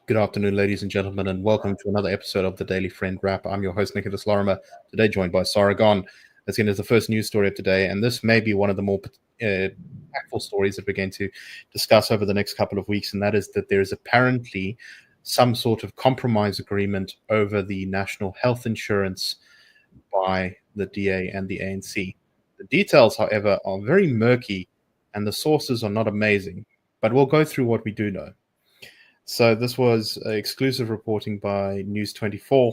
Good afternoon, ladies and gentlemen, and welcome to another episode of the Daily Friend Wrap. I'm your host, Nicholas Lorimer, today joined by Sara Gon. As is the first news story of today, and this may be one of the more impactful stories that we're going to discuss over the next couple of weeks, and that is that there is apparently some sort of compromise agreement over the national health insurance by the DA and the ANC. The details, however, are very murky, and the sources are not amazing, but we'll go through what we do know. So this was exclusive reporting by News 24.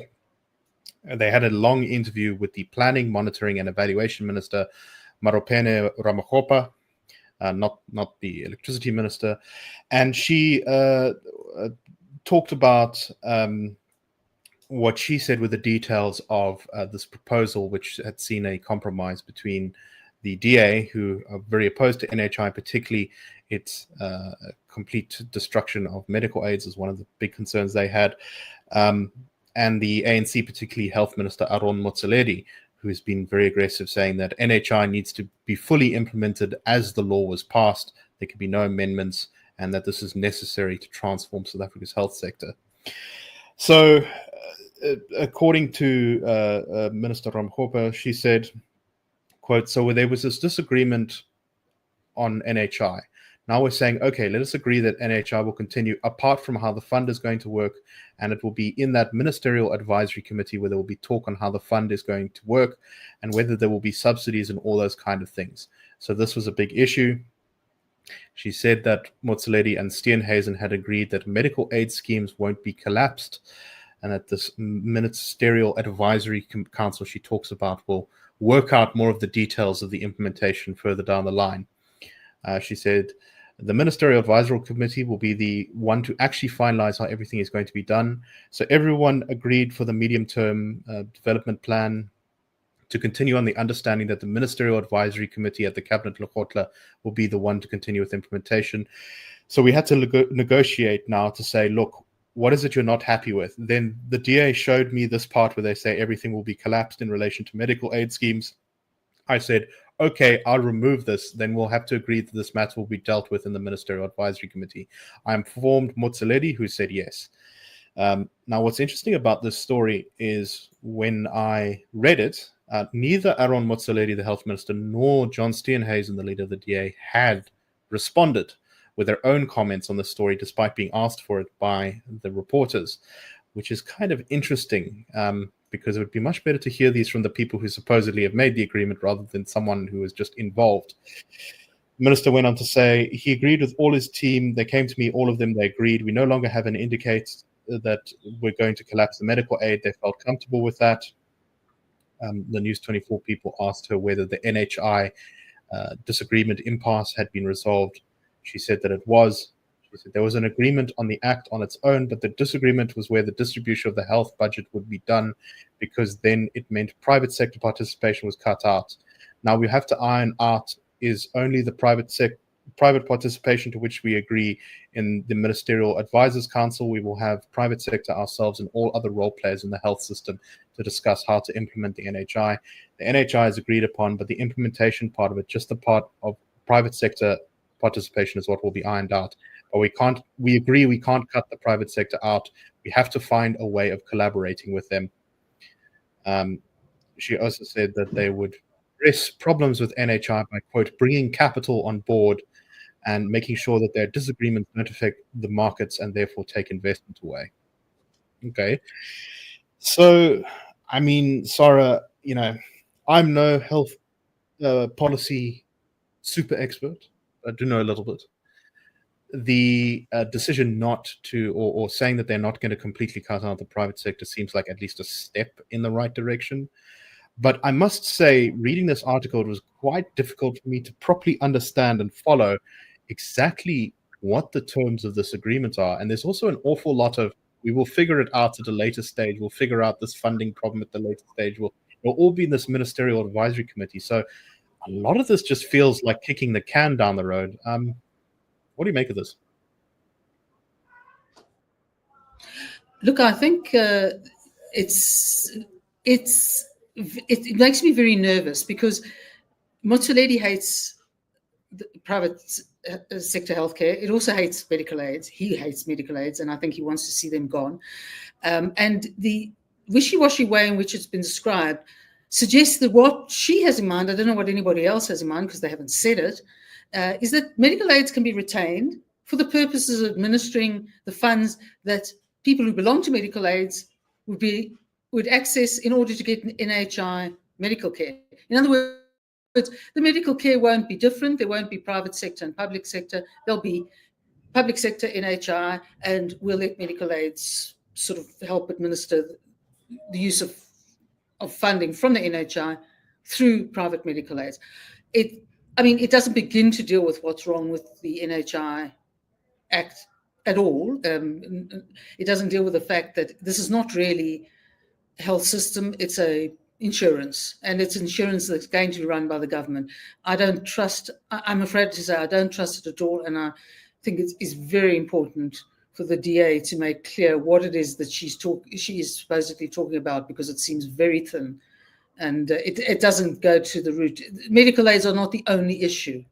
They had a long interview with the Planning, Monitoring and Evaluation Minister, Maropene Ramakgopa, not the Electricity Minister, and she talked about what she said were the details of this proposal, which had seen a compromise between the DA, who are very opposed to NHI, particularly its complete destruction of medical aids is one of the big concerns they had, and the ANC, particularly Health Minister Aaron Motsoaledi, who has been very aggressive, saying that NHI needs to be fully implemented as the law was passed. There can be no amendments, and that this is necessary to transform South Africa's health sector. So, according to Minister Ramakgopa, she said, quote, "So there was this disagreement on NHI. Now we're saying, okay, let us agree that NHI will continue apart from how the fund is going to work, and it will be in that ministerial advisory committee where there will be talk on how the fund is going to work and whether there will be subsidies and all those kind of things." So this was a big issue. She said that Motsoaledi and Steenhuisen had agreed that medical aid schemes won't be collapsed, and that this ministerial advisory council she talks about will work out more of the details of the implementation further down the line. She said the Ministerial Advisory Committee will be the one to actually finalize how everything is going to be done. So everyone agreed for the medium-term development plan to continue on the understanding that the Ministerial Advisory Committee at the Cabinet Lekgotla will be the one to continue with implementation. So we had to negotiate now to say, look, what is it you're not happy with? Then the DA showed me this part where they say everything will be collapsed in relation to medical aid schemes. I said, okay, I'll remove this. Then we'll have to agree that this matter will be dealt with in the Ministerial Advisory Committee. I informed Motsoaledi, who said yes. Now, what's interesting about this story is when I read it, neither Aaron Motsoaledi, the Health Minister, nor John Steenhuisen, the leader of the DA, had responded with their own comments on the story, despite being asked for it by the reporters, which is kind of interesting, because it would be much better to hear these from the people who supposedly have made the agreement rather than someone who is just involved. The minister went on to say he agreed with all his team. They came to me, all of them, they agreed. We no longer have an indicate that we're going to collapse the medical aid. They felt comfortable with that. The News 24 people asked her whether the NHI disagreement impasse had been resolved. She said that it was. She said there was an agreement on the act on its own, but the disagreement was where the distribution of the health budget would be done, because then it meant private sector participation was cut out. Now we have to iron out is only the private participation to which we agree in the Ministerial Advisors Council. We will have private sector ourselves and all other role players in the health system to discuss how to implement the NHI. The NHI is agreed upon, but the implementation part of it, just the part of private sector participation, is what will be ironed out. But we agree we can't cut the private sector out. We have to find a way of collaborating with them. She also said that they would address problems with NHI by, quote, bringing capital on board and making sure that their disagreements don't affect the markets and therefore take investment away. Okay. So, I mean, Sara, I'm no health policy super expert. I do know a little bit. The decision not to, or saying that they're not going to completely cut out the private sector seems like at least a step in the right direction. But I must say, reading this article, it was quite difficult for me to properly understand and follow exactly what the terms of this agreement are. And there's also an awful lot of, we will figure it out at a later stage. We'll figure out this funding problem at the later stage. It'll all be in this Ministerial Advisory Committee. So a lot of this just feels like kicking the can down the road. What do you make of this? Look, I think it makes me very nervous, because Motsoaledi hates the private sector healthcare. It also hates medical aids. He hates medical aids, and I think he wants to see them gone. And the wishy-washy way in which it's been described suggests that what she has in mind, I don't know what anybody else has in mind because they haven't said it, is that medical aids can be retained for the purposes of administering the funds that people who belong to medical aids would access in order to get NHI medical care. In other words, the medical care won't be different. There won't be private sector and public sector. There'll be public sector NHI, and we'll let medical aids sort of help administer the use of funding from the NHI through private medical aids. It doesn't begin to deal with what's wrong with the NHI Act at all. It doesn't deal with the fact that this is not really a health system, it's a insurance, and it's insurance that's going to be run by the government. I'm afraid to say I don't trust it at all, and I think it is very important for the DA to make clear what it is that she is supposedly talking about, because it seems very thin, and it doesn't go to the root. Medical aids are not the only issue,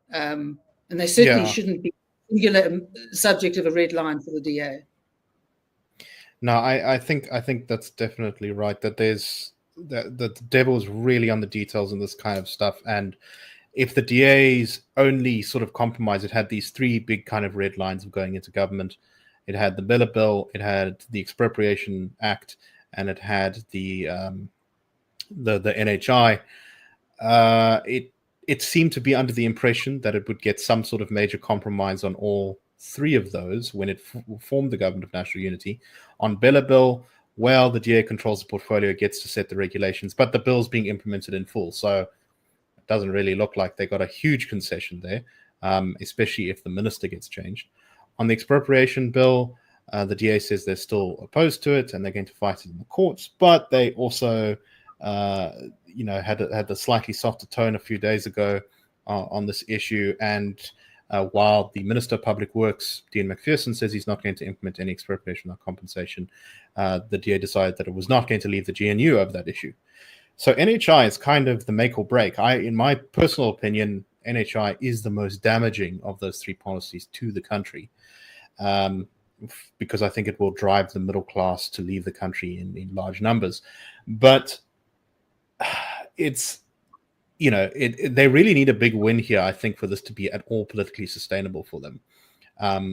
and they certainly shouldn't be singular subject of a red line for the DA. No, I think that's definitely right. That the devil is really on the details in this kind of stuff. And if the DA's only sort of compromise, it had these three big kind of red lines of going into government. It had the Billa Bill, it had the Expropriation Act, and it had the NHI. It seemed to be under the impression that it would get some sort of major compromise on all three of those when it formed the Government of National Unity. On Billa Bill, well, the DA controls the portfolio, gets to set the regulations, but the bill's being implemented in full. So it doesn't really look like they got a huge concession there, especially if the minister gets changed. On the expropriation bill, the DA says they're still opposed to it and they're going to fight it in the courts, but they also had a slightly softer tone a few days ago on this issue. And while the Minister of Public Works, Dean McPherson, says he's not going to implement any expropriation or compensation, the DA decided that it was not going to leave the GNU over that issue. So NHI is kind of the make or break. In my personal opinion, NHI is the most damaging of those three policies to the country, because I think it will drive the middle class to leave the country in large numbers. But they really need a big win here, I think, for this to be at all politically sustainable for them.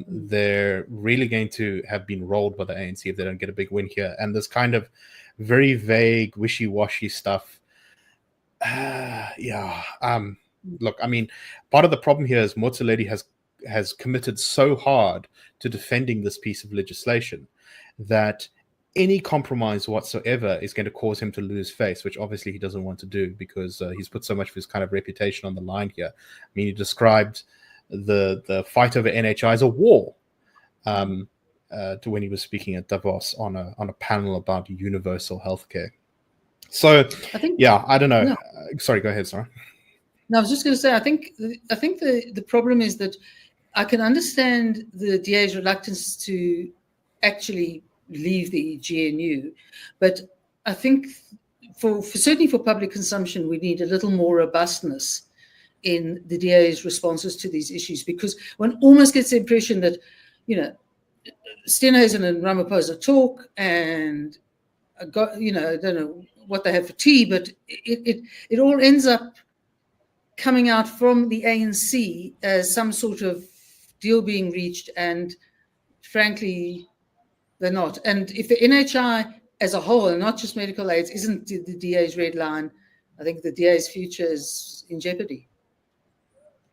They're really going to have been rolled by the ANC if they don't get a big win here. And this kind of very vague, wishy-washy stuff. Look, I mean, part of the problem here is Motsoaledi has committed so hard to defending this piece of legislation that any compromise whatsoever is going to cause him to lose face, which obviously he doesn't want to do, because he's put so much of his kind of reputation on the line here. I mean, he described the fight over NHI as a war to when he was speaking at Davos on a panel about universal healthcare. So, I don't know. No. Sorry, go ahead, Sarah. No, I was just going to say, I think the problem is that I can understand the DA's reluctance to actually leave the GNU, but I think for certainly for public consumption, we need a little more robustness in the DA's responses to these issues, because one almost gets the impression that, Steenhuisen and Ramaphosa talk and I don't know what they have for tea, but it all ends up coming out from the ANC as some sort of deal being reached, and frankly, they're not. And if the NHI as a whole, and not just medical aids, isn't the DA's red line, I think the DA's future is in jeopardy.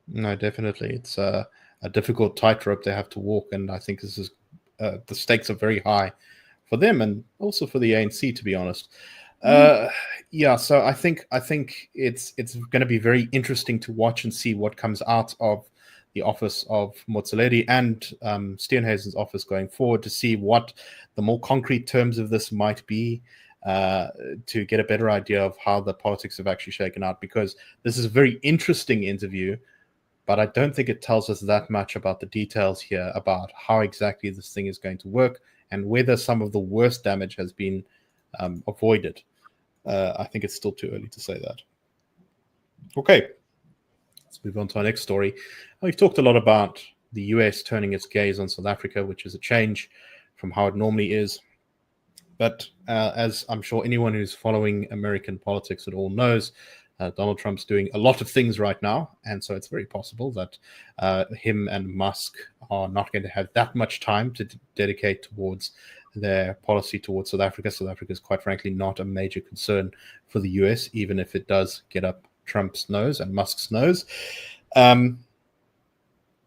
No, definitely. It's a difficult tightrope they have to walk, and I think this is the stakes are very high for them and also for the ANC, to be honest. So I think it's going to be very interesting to watch and see what comes out of the office of Motsoaledi and Steenhuisen's office going forward, to see what the more concrete terms of this might be, to get a better idea of how the politics have actually shaken out, because this is a very interesting interview, but I don't think it tells us that much about the details here about how exactly this thing is going to work and whether some of the worst damage has been avoided. I think it's still too early to say that. Okay. Let's move on to our next story. We've talked a lot about the US turning its gaze on South Africa, which is a change from how it normally is. But as I'm sure anyone who's following American politics at all knows, Donald Trump's doing a lot of things right now. And so it's very possible that him and Musk are not going to have that much time to dedicate towards their policy towards South Africa. South Africa is quite frankly not a major concern for the US, even if it does get up Trump's nose and Musk's nose.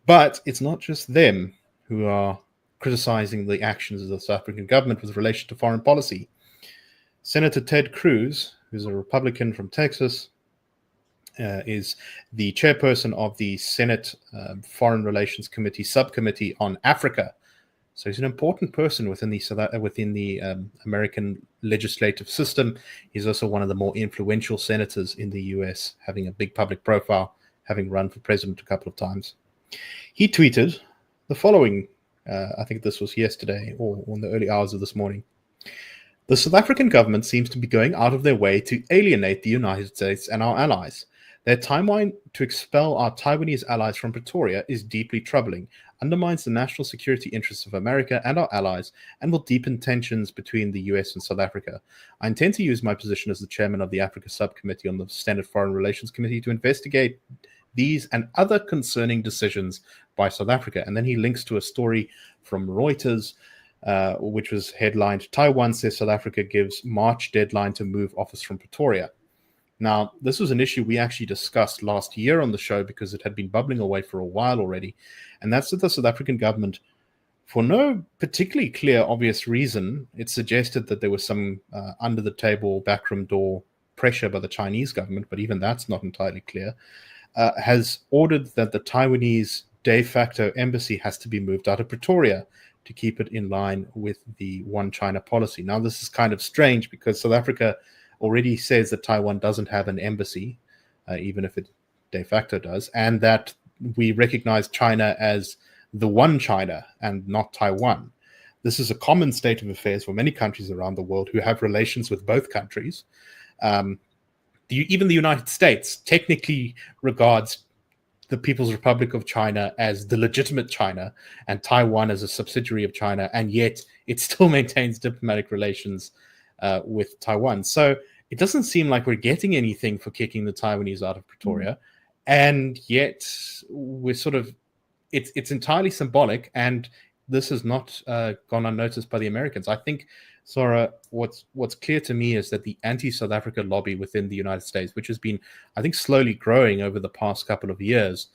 But it's not just them who are criticizing the actions of the South African government with relation to foreign policy. Senator Ted Cruz, who's a Republican from Texas, is the chairperson of the Senate Foreign Relations Committee subcommittee on Africa. So he's an important person within the American legislative system. He's also one of the more influential senators in the US, having a big public profile, having run for president a couple of times. He tweeted the following, I think this was yesterday or in the early hours of this morning. The South African government seems to be going out of their way to alienate the United States and our allies. Their timeline to expel our Taiwanese allies from Pretoria is deeply troubling, undermines the national security interests of America and our allies, and will deepen tensions between the US and South Africa. I intend to use my position as the chairman of the Africa Subcommittee on the Senate Foreign Relations Committee to investigate these and other concerning decisions by South Africa. And then he links to a story from Reuters, which was headlined, Taiwan says South Africa gives March deadline to move office from Pretoria. Now, this was an issue we actually discussed last year on the show because it had been bubbling away for a while already. And that's that the South African government, for no particularly clear, obvious reason, it suggested that there was some under-the-table, backroom door pressure by the Chinese government, but even that's not entirely clear, has ordered that the Taiwanese de facto embassy has to be moved out of Pretoria to keep it in line with the One China policy. Now, this is kind of strange because South Africa already says that Taiwan doesn't have an embassy, even if it de facto does, and that we recognize China as the one China and not Taiwan. This is a common state of affairs for many countries around the world who have relations with both countries. Even the United States technically regards the People's Republic of China as the legitimate China and Taiwan as a subsidiary of China, and yet it still maintains diplomatic relations with Taiwan. So it doesn't seem like we're getting anything for kicking the Taiwanese out of Pretoria, and yet we're sort of, it's entirely symbolic, and this has not gone unnoticed by the Americans. I think, Sara, what's clear to me is that the anti-South Africa lobby within the United States, which has been, I think, slowly growing over the past couple of years,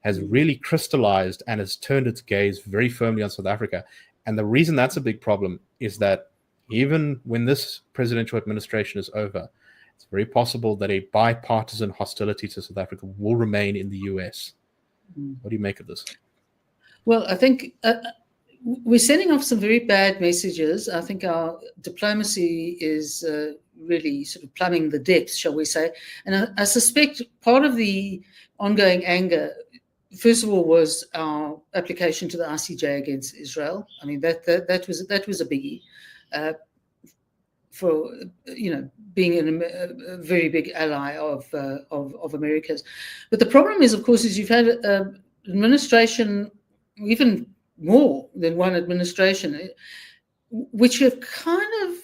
has really crystallized and has turned its gaze very firmly on South Africa. And the reason that's a big problem is that even when this presidential administration is over, it's very possible that a bipartisan hostility to South Africa will remain in the US. What do you make of this? Well, I think we're sending off some very bad messages. I think our diplomacy is really sort of plumbing the depths, shall we say. And I suspect part of the ongoing anger, first of all, was our application to the ICJ against Israel. I mean, that was a biggie. For being a very big ally of America's. But the problem is, of course, you've had an administration, even more than one administration, which have kind of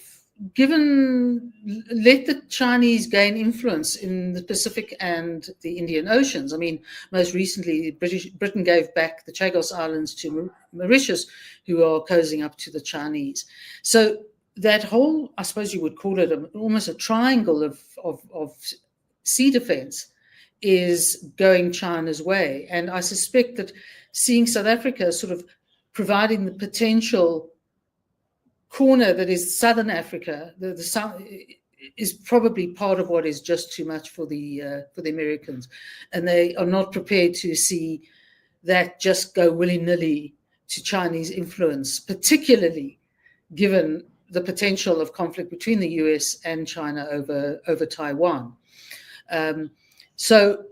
let the Chinese gain influence in the Pacific and the Indian Oceans. I mean, most recently, Britain gave back the Chagos Islands to Mauritius, who are cozying up to the Chinese. So that whole, I suppose you would call it almost a triangle of sea defense, is going China's way. And I suspect that seeing South Africa sort of providing the potential corner that is Southern Africa, the South, is probably part of what is just too much for the Americans, and they are not prepared to see that just go willy-nilly to Chinese influence, particularly given the potential of conflict between the US and China over Taiwan. So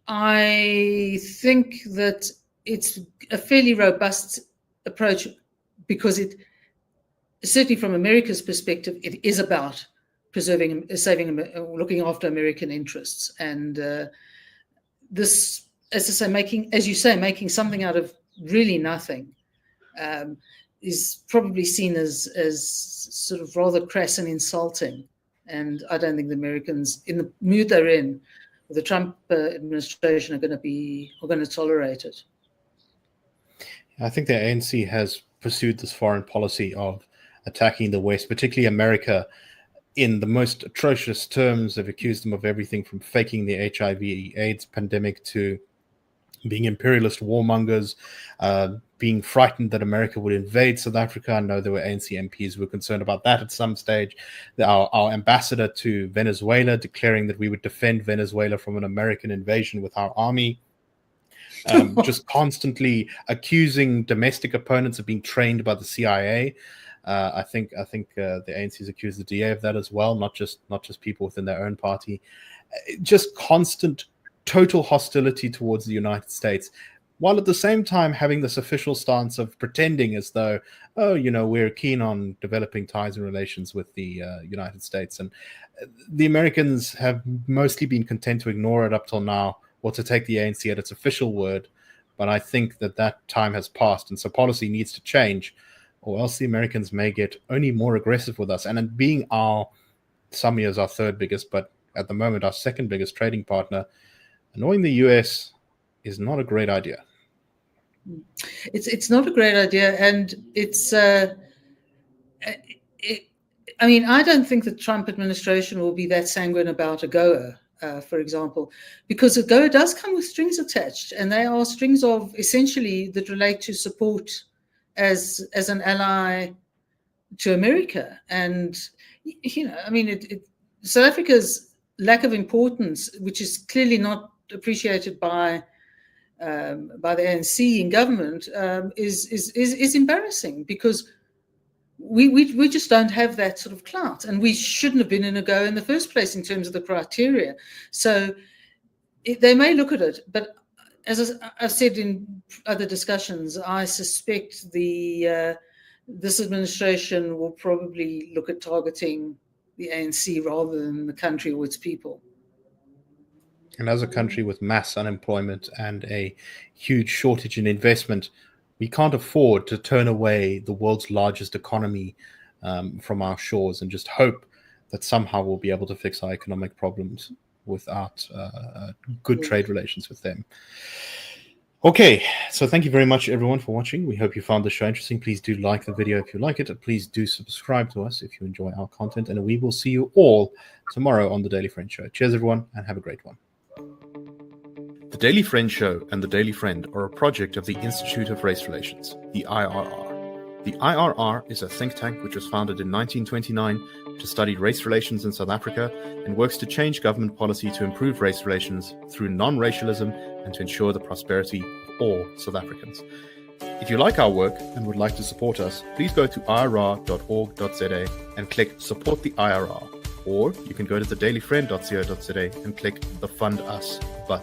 I think that it's a fairly robust approach because it, certainly from America's perspective, it is about preserving, saving, looking after American interests. And this as I say, making something out of really nothing is probably seen as sort of rather crass and insulting. And I don't think the Americans, in the mood they're in, the Trump administration, are going to tolerate it. I think the ANC has pursued this foreign policy of attacking the West, particularly America, in the most atrocious terms. They've accused them of everything from faking the HIV/AIDS pandemic to being imperialist warmongers, being frightened that America would invade South Africa. I know there were ANC MPs who were concerned about that at some stage. Our ambassador to Venezuela declaring that we would defend Venezuela from an American invasion with our army. Just constantly accusing domestic opponents of being trained by the CIA. I think the ANC's accused the DA of that as well, not just people within their own party. Just constant, total hostility towards the United States, while at the same time having this official stance of pretending as though, we're keen on developing ties and relations with the United States. And the Americans have mostly been content to ignore it up till now, or to take the ANC at its official word. But I think that time has passed, and so policy needs to change, or else the Americans may get only more aggressive with us. And in being some years our third biggest, but at the moment our second biggest trading partner, annoying the US is not a great idea. It's not a great idea, and it's. I don't think the Trump administration will be that sanguine about AGOA. For example, because AGOA does come with strings attached, and they are strings of essentially that relate to support as an ally to America. And South Africa's lack of importance, which is clearly not appreciated by the ANC in government, is embarrassing, because we just don't have that sort of clout, and we shouldn't have been in AGOA in the first place in terms of the criteria. So they may look at it, but as I've said in other discussions, I suspect this administration will probably look at targeting the ANC rather than the country or its people. And as a country with mass unemployment and a huge shortage in investment, we can't afford to turn away the world's largest economy from our shores and just hope that somehow we'll be able to fix our economic problems without good trade relations with them. Okay, so thank you very much, everyone, for watching. We hope you found the show interesting. Please do like the video if you like it. Please do subscribe to us if you enjoy our content. And we will see you all tomorrow on The Daily Friend Show. Cheers, everyone, and have a great one. The Daily Friend Show and The Daily Friend are a project of the Institute of Race Relations, the IRR. The IRR is a think tank which was founded in 1929 to study race relations in South Africa and works to change government policy to improve race relations through non-racialism and to ensure the prosperity of all South Africans. If you like our work and would like to support us, please go to irr.org.za and click Support the IRR. Or you can go to thedailyfriend.co.za and click the Fund Us button.